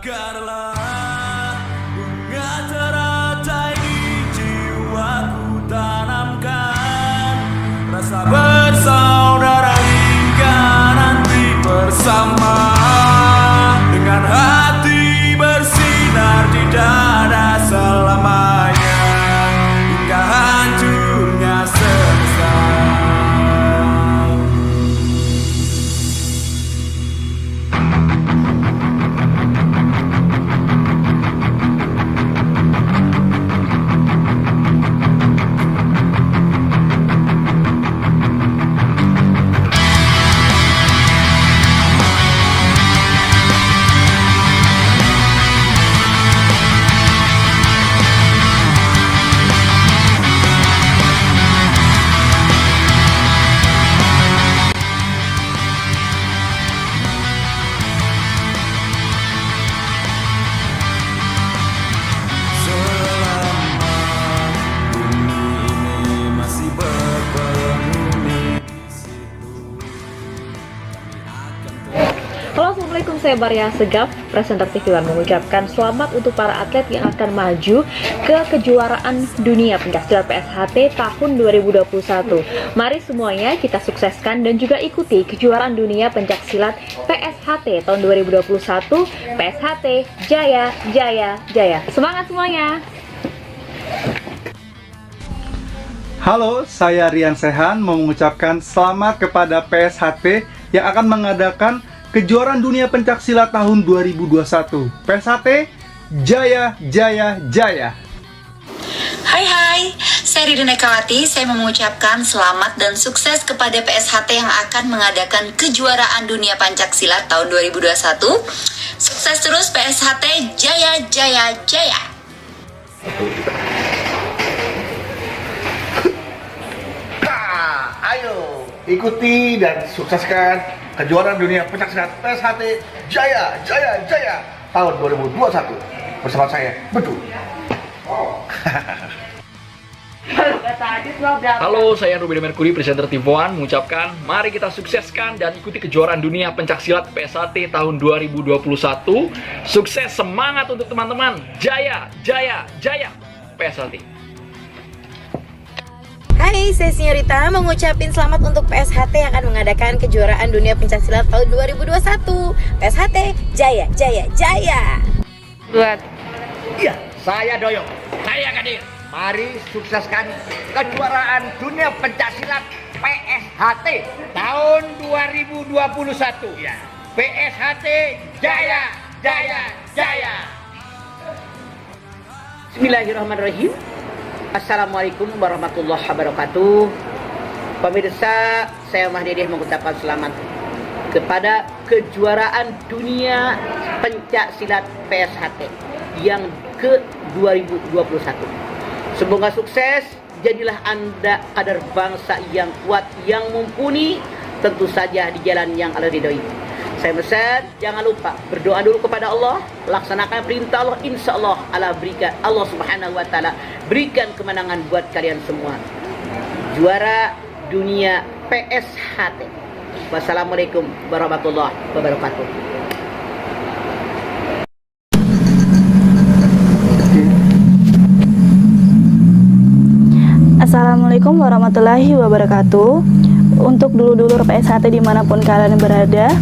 Mekarlah bunga teratai di jiwaku, tanamkan rasa bersaudara hingga nanti bersama, dengan hati bersinar di dada selamanya hingga hancurnya semesta. Halo, Assalamualaikum, saya Maria Segaf, presenter TV One, mengucapkan selamat untuk para atlet yang akan maju ke kejuaraan dunia pencaksilat PSHT tahun 2021. Mari semuanya kita sukseskan dan juga ikuti kejuaraan dunia pencaksilat PSHT tahun 2021. PSHT Jaya Jaya Jaya. Semangat semuanya. Halo, saya Rian Sehan mau mengucapkan selamat kepada PSHT yang akan mengadakan kejuaraan dunia pencaksilat tahun 2021. PSHT Jaya Jaya Jaya. Hai, saya Rida Nekawati. Saya mengucapkan selamat dan sukses kepada PSHT yang akan mengadakan kejuaraan dunia pencaksilat tahun 2021. Sukses terus PSHT Jaya Jaya Jaya. Ayo ikuti dan sukseskan kejuaraan dunia pencaksilat PSHT Jaya Jaya Jaya tahun 2021 bersama saya, Bedu. Halo, saya Ruben Merkuri, presenter TV One, mengucapkan mari kita sukseskan dan ikuti kejuaraan dunia pencaksilat PSHT tahun 2021. Sukses, semangat untuk teman-teman. Jaya, jaya, jaya PSHT. Hai, saya Sinyorita mengucapin selamat untuk PSHT yang akan mengadakan kejuaraan dunia pencaksilat tahun 2021. PSHT Jaya Jaya Jaya. Iya, saya Doyo, saya Kadir. Mari sukseskan kejuaraan dunia pencaksilat PSHT tahun 2021 ya. PSHT Jaya Jaya Jaya. Bismillahirrahmanirrahim. Assalamualaikum warahmatullahi wabarakatuh. Pemirsa, saya Mahdidih mengucapkan selamat kepada kejuaraan dunia pencaksilat PSHT yang ke-2021. Semoga sukses, jadilah Anda kader bangsa yang kuat, yang mumpuni, tentu saja di jalan yang Allah ridhoi. Saya pesan, jangan lupa berdoa dulu kepada Allah, laksanakan perintah Allah, insya Allah Allah subhanahu wa ta'ala berikan kemenangan buat kalian semua. Juara dunia PSHT. Wassalamualaikum warahmatullahi wabarakatuh. Assalamualaikum warahmatullahi wabarakatuh. Untuk dulur-dulur PSHT dimanapun kalian berada,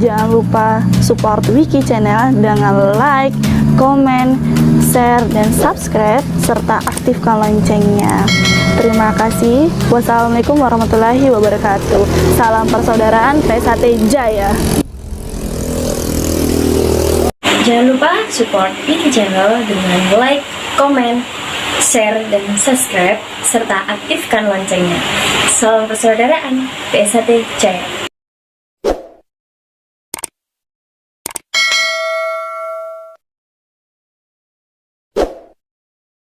jangan lupa support Wiki Channel dengan like, komen, share, dan subscribe, serta aktifkan loncengnya. Terima kasih. Wassalamualaikum warahmatullahi wabarakatuh. Salam persaudaraan PSHT Jaya. Jangan lupa support Wiki Channel dengan like, komen, share, dan subscribe, serta aktifkan loncengnya. Salam persaudaraan PSHT Jaya.